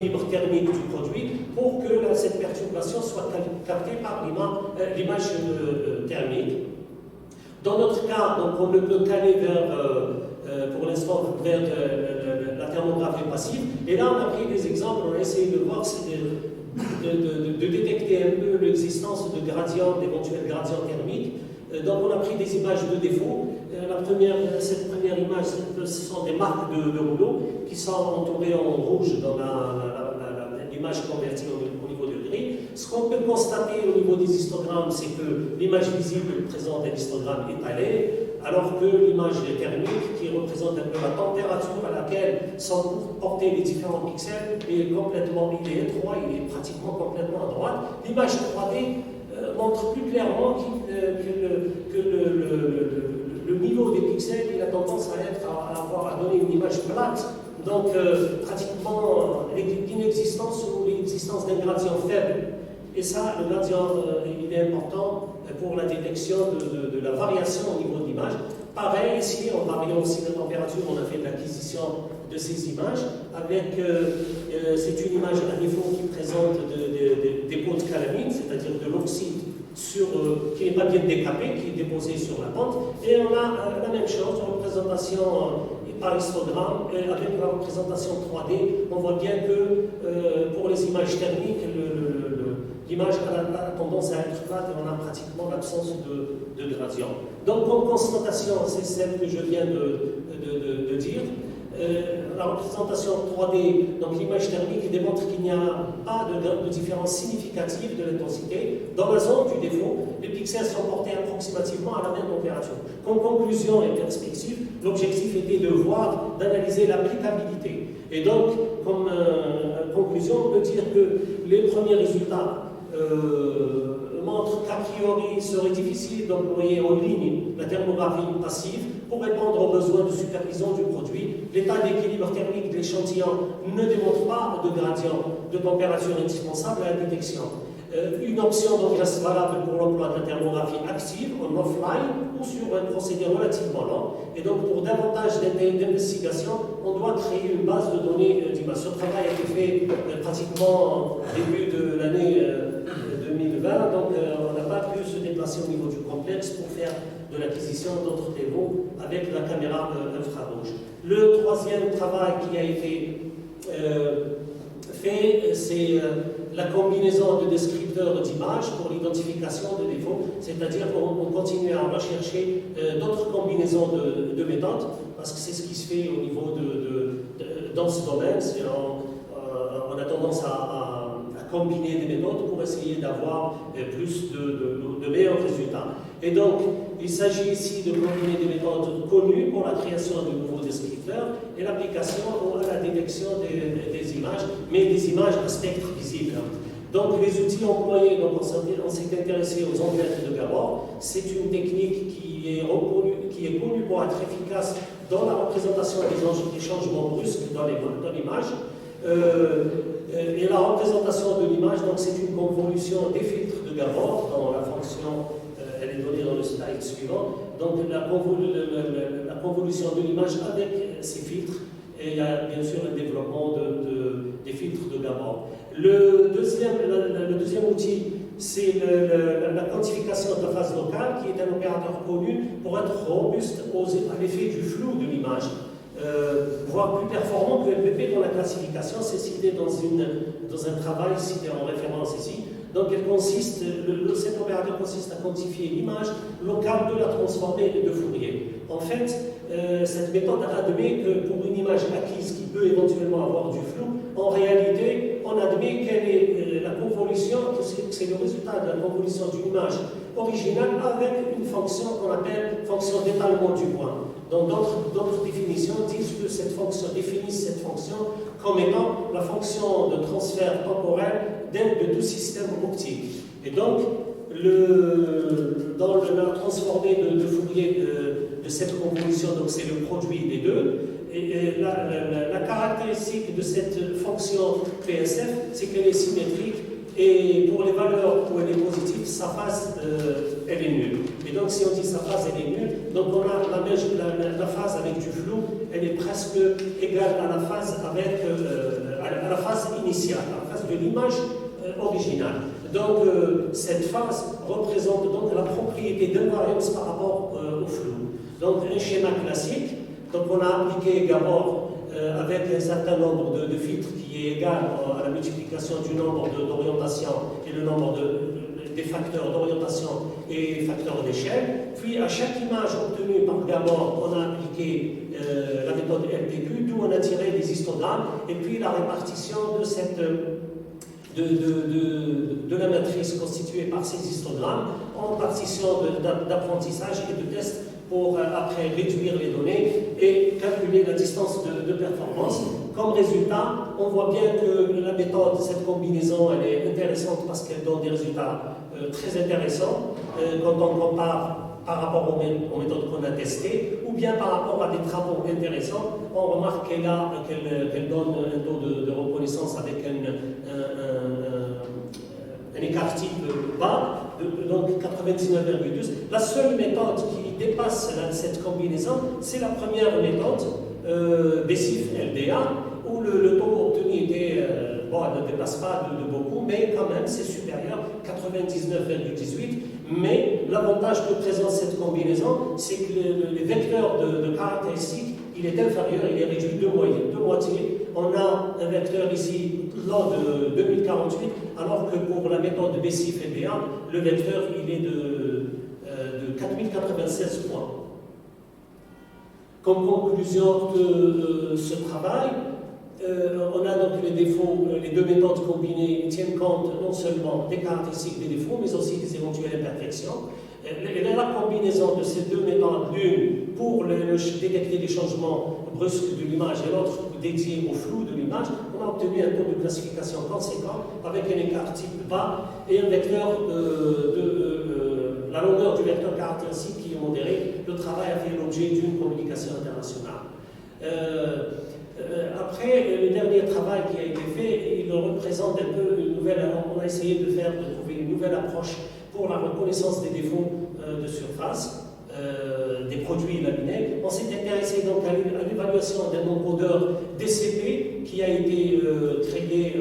l'équilibre thermique du produit pour que cette perturbation soit captée par l'image thermique. Dans notre cas, donc, on ne peut qu'aller pour l'instant, vers la thermographie passive. Et là, on a pris des exemples, on a essayé de voir, de détecter un peu l'existence de gradients, d'éventuels gradients thermiques. Donc, on a pris des images de défaut. Cette première image, ce sont des marques de rouleau qui sont entourées en rouge dans l'image convertie au niveau de gris. Ce qu'on peut constater au niveau des histogrammes, c'est que l'image visible présente un histogramme étalé, alors que l'image thermique, qui représente un peu la température à laquelle sont portés les différents pixels, il est étroit, il est pratiquement complètement à droite. L'image 3D montre plus clairement que le niveau des pixels, il a tendance à donner une image plate. Donc, pratiquement l'inexistence ou l'existence d'un gradient faible. Et ça, le gradient, il est important pour la détection de la variation au niveau de l'image. Pareil, ici, en variant aussi la température, on a fait de l'acquisition de ces images. C'est une image à défaut qui présente des pots de calamine, c'est-à-dire de l'oxyde qui n'est pas bien décapé, qui est déposé sur la pente. Et on a la même chose, une représentation par histogramme, avec la représentation 3D, on voit bien que pour les images thermiques, l'image a tendance à être plate et on a pratiquement l'absence de gradient. Donc, comme constatation, c'est celle que je viens de dire. La représentation 3D, donc l'image thermique, démontre qu'il n'y a pas de différence significative de l'intensité. Dans la zone du défaut, les pixels sont portés approximativement à la même température. Comme conclusion et perspective, l'objectif était d'analyser l'applicabilité. Et donc, comme conclusion, on peut dire que les premiers résultats montrent qu'a priori, il serait difficile d'employer en ligne la thermographie passive pour répondre aux besoins de supervision du produit. L'état d'équilibre thermique de l'échantillon ne démontre pas de gradient de température indispensable à la détection. Une option donc reste valable pour l'emploi de la thermographie active en offline ou sur un procédé relativement lent. Et donc, pour davantage d'investigation, on doit créer une base de données d'images. Ce travail a été fait pratiquement au début de l'année 2020, donc on n'a pas pu se déplacer au niveau du complexe pour faire de l'acquisition d'autres démos avec la caméra infrarouge. Le troisième travail qui a été fait, c'est la combinaison de descripteurs d'images pour l'identification de défauts, c'est-à-dire qu'on continue à rechercher d'autres combinaisons de méthodes, parce que c'est ce qui se fait au niveau dans ce domaine. On a tendance à combiner des méthodes pour essayer d'avoir plus de meilleurs résultats. Et donc, il s'agit ici de combiner des méthodes connues pour la création de nouveaux descripteurs et l'application à la détection des images, mais des images à spectre visible. Donc, les outils employés, donc on s'est intéressé aux enquêtes de Gabor. C'est une technique qui est connue pour être efficace dans la représentation des changements brusques dans l'image. Et la représentation de l'image, donc c'est une convolution des filtres de Gabor dans la fonction, elle est donnée dans le slide suivant. Donc la convolution de l'image avec ces filtres, et il y a bien sûr le développement des filtres de Gabor. Le deuxième outil, c'est la quantification de phase locale, qui est un opérateur connu pour être robuste à l'effet du flou de l'image. Voire plus performant que LPP dans la classification, c'est cité dans un travail cité en référence ici. Donc cet opérateur consiste à quantifier l'image locale de la transformée de Fourier. En fait, cette méthode admet que pour une image acquise qui peut éventuellement avoir du flou, en réalité, on admet qu'elle est la convolution, que c'est le résultat de la convolution d'une image originale avec une fonction qu'on appelle fonction d'étalement du point. Donc d'autres définitions disent que définissent cette fonction comme étant la fonction de transfert temporel de tout système optique. Et donc, dans la transformée de Fourier de cette convolution, donc c'est le produit des deux. Et la caractéristique de cette fonction PSF, c'est qu'elle est symétrique et pour les valeurs où elle est positive, sa phase elle est nulle. Et donc si on dit sa phase elle est nulle, donc on a la phase avec du flou, elle est presque égale à la phase avec à la phase initiale, à la phase de l'image originale. Donc cette phase représente donc la propriété d'invariance par rapport au flou. Donc un schéma classique, donc on a appliqué Gabor avec un certain nombre de filtres qui est égal à la multiplication du nombre d'orientation et le nombre des facteurs d'orientation et facteurs d'échelle. Puis à chaque image obtenue par Gabor, on a appliqué la méthode LPQ, d'où on a tiré des histogrammes, et puis la répartition de la matrice constituée par ces histogrammes en partition d'apprentissage et de tests pour après réduire les données et calculer la distance de performance. Comme résultat, on voit bien que la méthode, cette combinaison, elle est intéressante parce qu'elle donne des résultats très intéressants quand on compare par rapport aux méthodes qu'on a testées, ou bien par rapport à des travaux intéressants. On remarque qu'elle donne un taux de reconnaissance avec un écart type bas, donc 99,12. La seule méthode qui dépasse cette combinaison, c'est la première méthode, BESIF-LDA, où le taux obtenu était, ne dépasse pas de beaucoup, mais quand même c'est supérieur, 99,18. Mais l'avantage que présente cette combinaison, c'est que les vecteurs de caractéristiques, il est inférieur, il est réduit de moitié. On a un vecteur ici, log de 2048, alors que pour la méthode BESIF-LDA, le vecteur il est de 4096 points. Comme conclusion de ce travail, on a donc les défauts, les deux méthodes combinées tiennent compte non seulement des caractéristiques des défauts, mais aussi des éventuelles imperfections. La combinaison de ces deux méthodes, l'une pour détecter les changements brusques de l'image et l'autre dédiée au flou de l'image, on a obtenu un taux de classification conséquent avec un écart type bas et un vecteur la longueur du vecteur caractéristique qui est modérée. Le travail a fait l'objet d'une communication internationale. Après, le dernier travail qui a été fait, il représente un peu une nouvelle. On a essayé de trouver une nouvelle approche pour la reconnaissance des défauts de surface des produits laminés. On s'est intéressé donc à l'évaluation d'un encodeur DCP qui a été créé,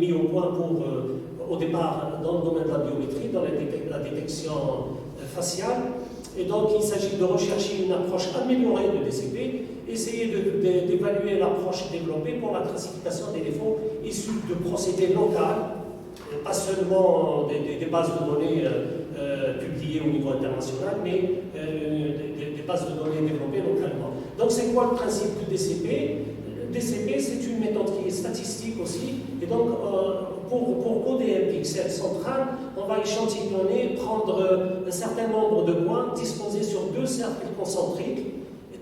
mis au point au départ dans le domaine de la biométrie, dans la détection faciale. Et donc, il s'agit de rechercher une approche améliorée de DCP, essayer d'évaluer l'approche développée pour la classification des défauts issus de procédés locaux, pas seulement des bases de données publiées au niveau international, mais des bases de données développées localement. Donc, c'est quoi le principe du DCP? DCP, c'est une méthode qui est statistique aussi, et donc pour coder un pixel central, on va échantillonner, prendre un certain nombre de points disposés sur deux cercles concentriques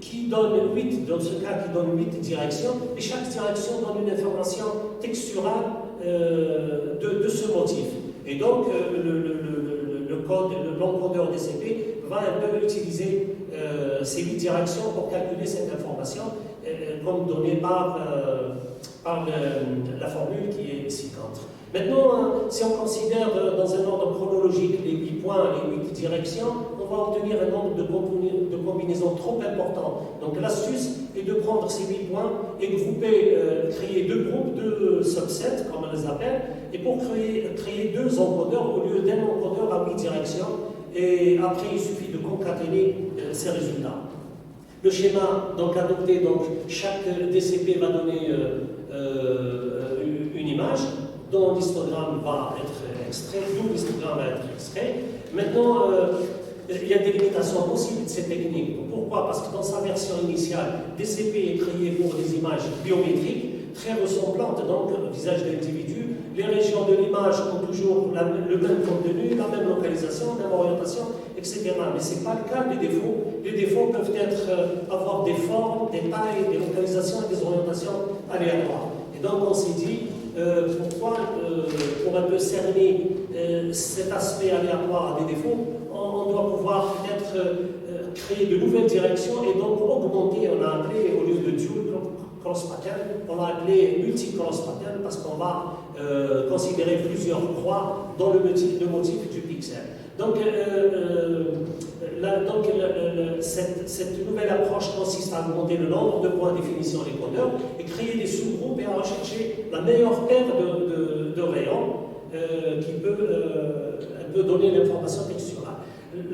qui donnent 8, dans ce cas qui donnent 8 directions, et chaque direction donne une information texturale de ce motif. Et donc l'encodeur DCP va un peu utiliser ces 8 directions pour calculer cette information comme donnée par la formule qui est ci-contre. Maintenant, si on considère dans un ordre chronologique les 8 points, les 8 directions, on va obtenir un nombre de combinaisons trop important. Donc l'astuce est de prendre ces 8 points et créer deux groupes, deux subsets, comme on les appelle, et pour créer deux encodeurs au lieu d'un encodeur à 8 directions. Et après, il suffit de concaténer ces résultats. Le schéma donc adopté, donc chaque DCP va donner une image dont l'histogramme va être extrait, d'où l'histogramme va être extrait. Maintenant, il y a des limitations possibles de ces techniques. Pourquoi? Parce que dans sa version initiale, DCP est créé pour des images biométriques très ressemblantes donc au visage d'individus. Les régions de l'image ont toujours le même contenu, la même localisation, la même orientation, etc. Mais ce n'est pas le cas des défauts. Les défauts peuvent avoir des formes, des tailles, des localisations et des orientations aléatoires. Et donc on s'est dit, pourquoi, pour un peu cerner cet aspect aléatoire des défauts, on doit pouvoir peut-être créer de nouvelles directions et donc augmenter, on a appelé, au lieu de dual cross pattern, on l'a appelé multi-cross pattern parce qu'on va considérer plusieurs croix dans le motif du pixel. Donc, cette nouvelle approche consiste à augmenter le nombre de points de définition des codeurs et créer des sous-groupes et à rechercher la meilleure paire de rayons qui peut donner l'information texturale.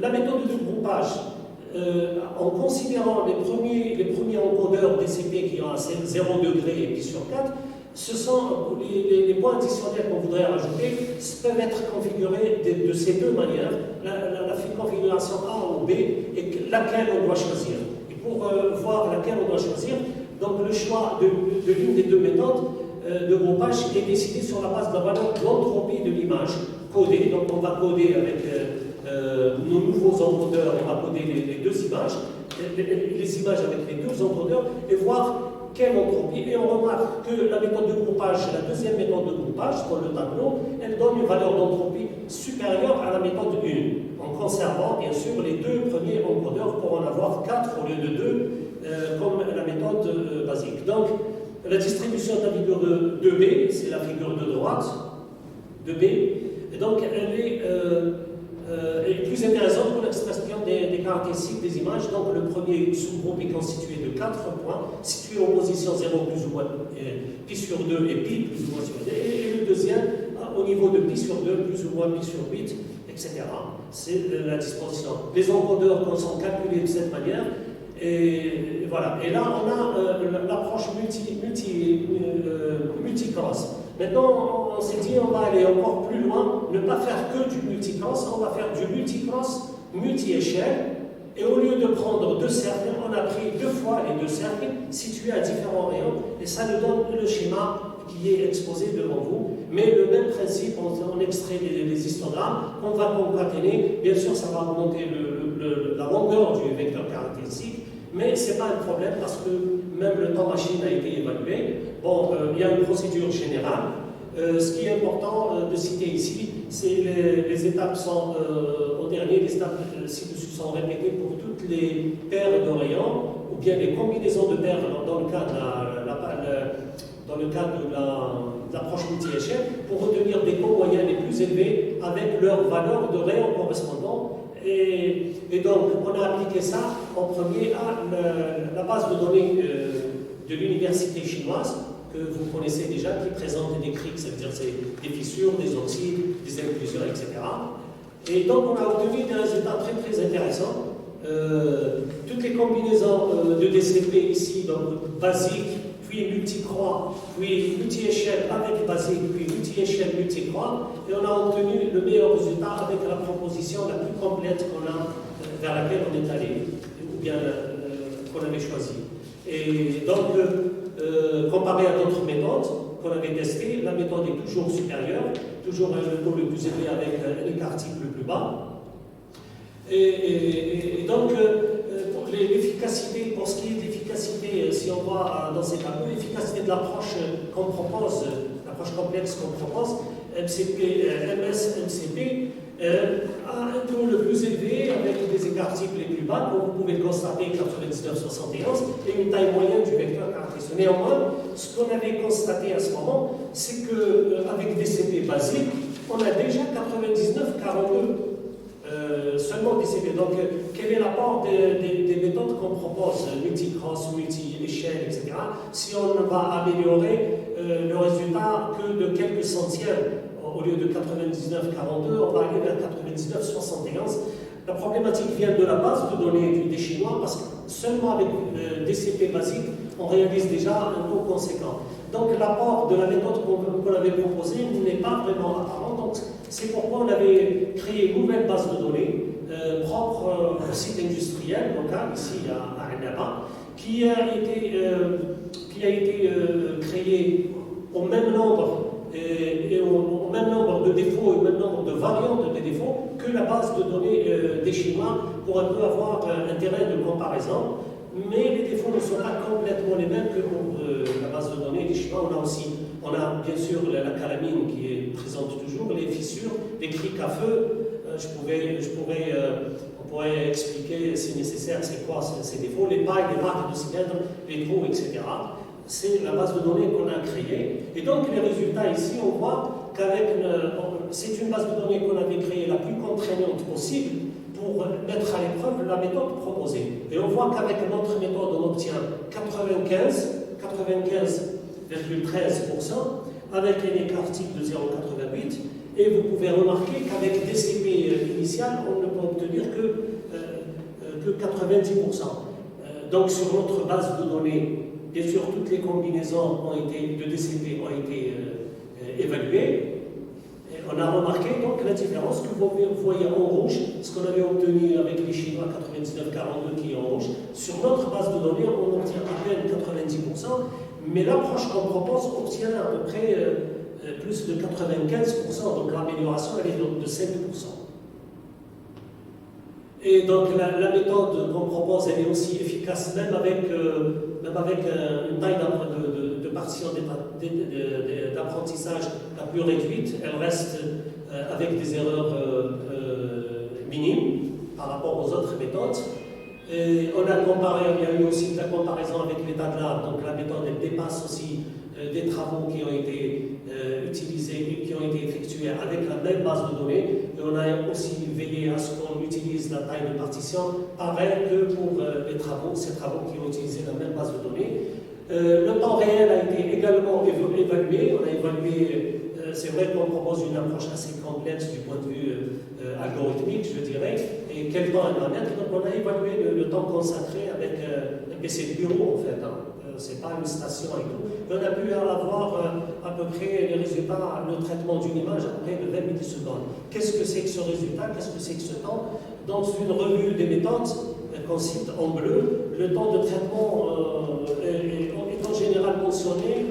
La méthode de groupage, en considérant les premiers encodeurs DCP qui ont un 0 degré et pi sur 4, ce sont les points additionnels qu'on voudrait rajouter peuvent être configurés de ces deux manières, la configuration A ou B, et laquelle on doit choisir. Et pour voir laquelle on doit choisir, donc le choix de l'une des deux méthodes de groupage est décidé sur la base de la valeur de l'entropie de l'image codée. Donc on va coder avec nos nouveaux encodeurs, on va coder les deux images, les images avec les deux encodeurs, et voir quelle entropie. Et on remarque que la méthode de groupage, la deuxième méthode de groupage dans le tableau, elle donne une valeur d'entropie supérieure à la méthode 1, en conservant bien sûr les deux premiers encodeurs pour en avoir 4 au lieu de 2, comme la méthode basique. Donc, la distribution de la figure de B, c'est la figure de droite de B, et donc elle est plus intéressante pour l'expression des caractéristiques des images. Donc le premier sous-groupe est constitué de 4 points, situés en position 0 plus ou moins pi sur 2 et pi plus ou moins sur 2, et le deuxième au niveau de pi sur 2 plus ou moins pi sur 8, etc. C'est la disposition. Les encodeurs sont calculés de cette manière. Et voilà. Et là, on a l'approche multicross. Maintenant, on s'est dit, on va aller encore plus loin, ne pas faire que du multicross, on va faire du multicross multi-échelle. Et au lieu de prendre deux cercles, on a pris 2 fois les 2 cercles situés à différents rayons. Et ça nous donne le schéma qui est exposé devant vous. Mais le même principe, on extrait les histogrammes, on va concaténer. Bien sûr, ça va augmenter la longueur du vecteur caractéristique. Mais ce n'est pas un problème parce que même le temps machine a été évalué. Bon, il y a une procédure générale. Ce qui est important de citer ici, c'est les étapes sont, au dernier, les étapes ci-dessus sont répétées pour toutes les paires de rayons, ou bien les combinaisons de paires dans le cas de l'approche multi-échelle, pour retenir des taux moyens les plus élevés avec leur valeur de rayons correspondant. Et donc, on a appliqué ça en premier à la base de données de l'université chinoise, que vous connaissez déjà, qui présente des criques, c'est-à-dire des fissures, des oxydes, des inclusions, etc. Et donc, on a obtenu des résultats très très intéressants. Toutes les combinaisons de DCP ici, donc basique, puis multicroix, puis multi-échelle avec basique, puis multi-échelle, multicroix, et on a obtenu le meilleur résultat avec la proposition la plus complète vers laquelle on est allé, ou bien qu'on avait choisi. Et donc, comparé à d'autres méthodes qu'on avait testées, la méthode est toujours supérieure, toujours le taux le plus élevé avec l'écart-type le plus bas. Et donc, l'efficacité, pour ce qui est d'efficacité, si on voit dans ces tableaux, l'efficacité de l'approche qu'on propose, l'approche complexe qu'on propose, MS-MCP, a un taux le plus élevé avec des écarts-types les plus bas, comme vous pouvez le constater, 99-71, et une taille moyenne du vecteur caractéristique. Néanmoins, ce qu'on avait constaté à ce moment, c'est qu'avec DCP basique, on a déjà 99-42. Seulement DCP. Donc, quel est l'apport des méthodes qu'on propose, multicross, multi-échelle, etc. Si on va améliorer le résultat que de quelques centièmes, au lieu de 99-42, on va aller vers 99-71. La problématique vient de la base de données des Chinois, parce que seulement avec DCP basique, on réalise déjà un taux conséquent. Donc l'apport de la méthode qu'on avait proposée n'est pas vraiment apparent. Donc c'est pourquoi on avait créé une nouvelle base de données propre au site industriel local, ici à Annaba, qui a été créée au même nombre et au même nombre de défauts et au même nombre de variantes de défauts que la base de données des Chinois pour un peu avoir un terrain de comparaison. Mais les défauts ne sont pas complètement les mêmes que pour la base de données des Chinois. On a bien sûr la calamine qui est présente toujours, les fissures, les criques à feu. On on pourrait expliquer, si nécessaire, c'est quoi ces défauts, les pailles, les marques de cylindres, les trous, etc. C'est la base de données qu'on a créée. Et donc, les résultats ici, on voit c'est une base de données qu'on avait créée la plus contraignante possible pour mettre à l'épreuve la méthode proposée. Et on voit qu'avec notre méthode, on obtient 95,13%, avec un écart type de 0,88. Et vous pouvez remarquer qu'avec DCP initial, on ne peut obtenir que 90%. Donc sur notre base de données, bien sûr, toutes les combinaisons de DCP ont été évaluées. Et on a remarqué donc la différence que vous voyez en rouge, ce qu'on avait obtenu avec les Chinois 99,42 qui est en rouge. Sur notre base de données, on obtient à peine 90%, mais l'approche qu'on propose obtient à peu près plus de 95%, donc l'amélioration elle est de 5%. Et donc la méthode qu'on propose elle est aussi efficace même avec une taille de partition d'apprentissage la plus réduite. Elle reste avec des erreurs minimes par rapport aux autres méthodes. Et on a comparé, il y a eu aussi de la comparaison avec l'état de l'art, donc la méthode elle dépasse aussi des travaux qui ont été utilisés, qui ont été effectués avec la même base de données. Et on a aussi veillé à ce qu'on utilise la taille de partition pareil que pour ces travaux qui ont utilisé la même base de données. Le temps réel a été également évalué. On a évalué, c'est vrai qu'on propose une approche assez complexe du point de vue algorithmique, je dirais, et quel temps elle va mettre. Donc on a évalué le temps consacré avec un PC de bureau en fait. C'est pas une station et tout. On a pu avoir à peu près les résultats, le traitement d'une image à peu près de 20 millisecondes. Qu'est-ce que c'est que ce résultat? Qu'est-ce que c'est que ce temps? Dans une revue des méthodes qu'on cite en bleu, le temps de traitement est en général mentionné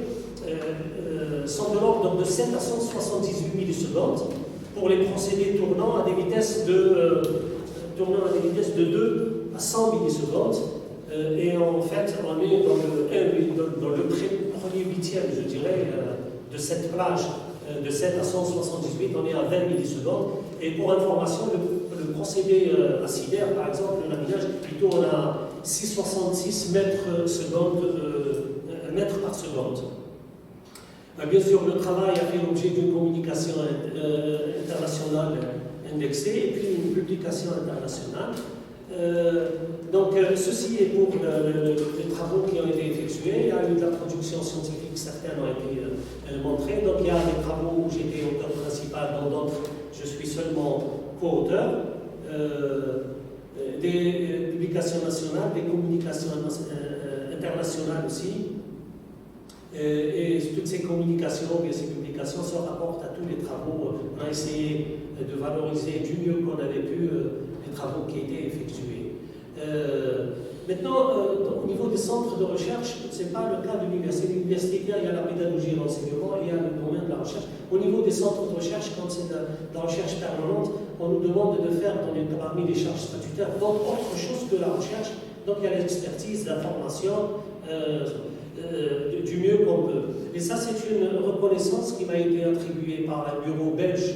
sont de l'ordre de 7 à 178 millisecondes pour les procédés tournant à des vitesses de 2 à 100 millisecondes. Et en fait, on est dans le premier huitième, je dirais, de cette plage de 7 à 178, on est à 20 millisecondes. Et pour information, le procédé acidaire, par exemple, le laminage, plutôt on a 6,66 mètres par seconde. Bien sûr, le travail a fait l'objet d'une communication internationale indexée et puis une publication internationale. Donc, ceci est pour les travaux qui ont été effectués. Il y a eu de la production scientifique, certaines ont été montrées. Donc, il y a des travaux où j'étais auteur principal, dans d'autres, je suis seulement co-auteur. Des publications nationales, des communications internationales aussi. Et toutes ces communications et ces publications se rapportent à tous les travaux. On a essayé de valoriser du mieux qu'on avait pu les travaux qui étaient effectués. Maintenant, au niveau des centres de recherche, ce n'est pas le cas de l'université. L'université, il y a la pédagogie et l'enseignement, et il y a le domaine de la recherche. Au niveau des centres de recherche, quand c'est de la recherche permanente, on nous demande de faire parmi les charges statutaires autre chose que la recherche. Donc il y a l'expertise, la formation, du mieux qu'on peut. Et ça, c'est une reconnaissance qui m'a été attribuée par le bureau belge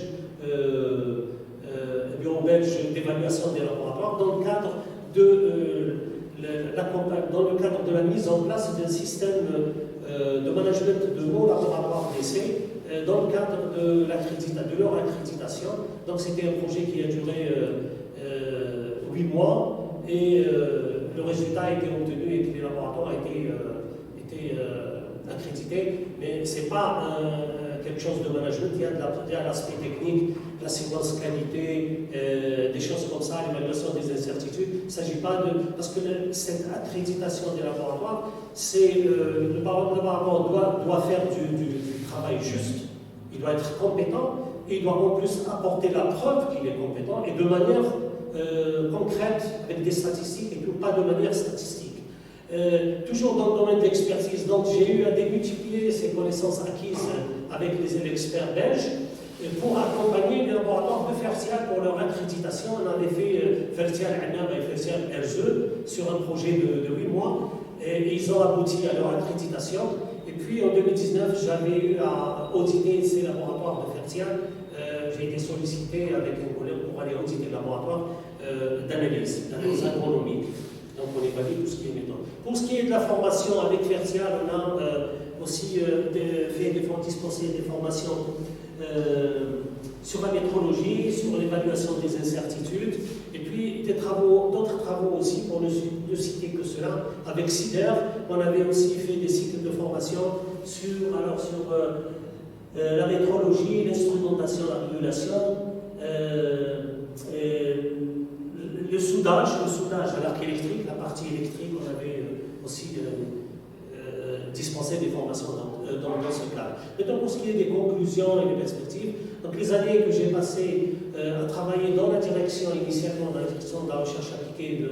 d'évaluation des laboratoires dans le cadre de la mise en place d'un système de management de nos laboratoires d'essai dans le cadre de leur accréditation. Donc c'était un projet qui a duré 8 mois et le résultat a été obtenu et que les laboratoires étaient accrédités, mais ce n'est pas quelque chose de management, il y a l'aspect technique, la séquence qualité, des choses comme ça, l'évaluation des incertitudes. Il ne s'agit pas de... Parce que cette accréditation des laboratoires, le laboratoire doit faire du travail juste, il doit être compétent, et il doit en plus apporter la preuve qu'il est compétent, et de manière concrète, avec des statistiques et tout, pas de manière statistique. Toujours dans le domaine de l'expertise, donc j'ai eu à démultiplier ces connaissances acquises avec les experts belges pour accompagner les laboratoires de Fertial pour leur accréditation. On avait fait Fertial Anam et Fertial RGE sur un projet de 8 mois et ils ont abouti à leur accréditation. Et puis en 2019, j'avais eu à auditer ces laboratoires de Fertial. J'ai été sollicité avec un collègue pour aller auditer le laboratoire d'analyse agronomique. Donc on évalue tout ce qui est méthode. Pour ce qui est de la formation avec Fertial, on a aussi dispensé des formations sur la métrologie, sur l'évaluation des incertitudes, et puis d'autres travaux aussi, pour ne citer que cela, avec CIDER. On avait aussi fait des cycles de formation sur la métrologie, l'instrumentation, la régulation, le soudage à l'arc électrique, la partie électrique, on avait aussi dispensé des formations dans ce cadre. Et donc pour ce qui est des conclusions et des perspectives, donc les années que j'ai passées à travailler dans la direction, initialement dans la direction de la recherche appliquée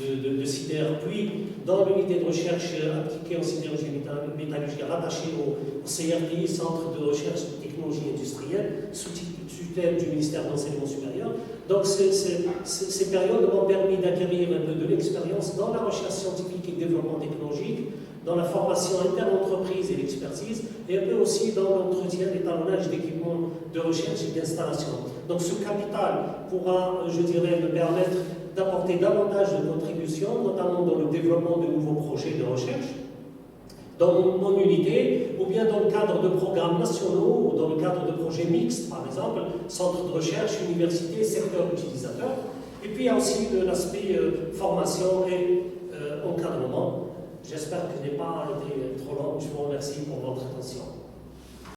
de CIDER, puis dans l'unité de recherche appliquée en sidérurgie et métallurgie rattachée au CRTI, Centre de recherche et technologie industrielle, sous tutelle du ministère de l'Enseignement supérieur. Donc ces périodes m'ont permis d'acquérir un peu de l'expérience dans la recherche scientifique et développement technologique, dans la formation interentreprise et l'expertise, et un peu aussi dans l'entretien et l'étalonnage d'équipements de recherche et d'installation. Donc ce capital pourra, je dirais, me permettre d'apporter davantage de contributions, notamment dans le développement de nouveaux projets de recherche, dans mon unité, ou bien dans le cadre de programmes nationaux, ou dans le cadre de projets mixtes, par exemple, centre de recherche, université, secteur utilisateur. Et puis il y a aussi l'aspect formation et encadrement. J'espère que je n'ai pas été trop long. Je vous remercie pour votre attention.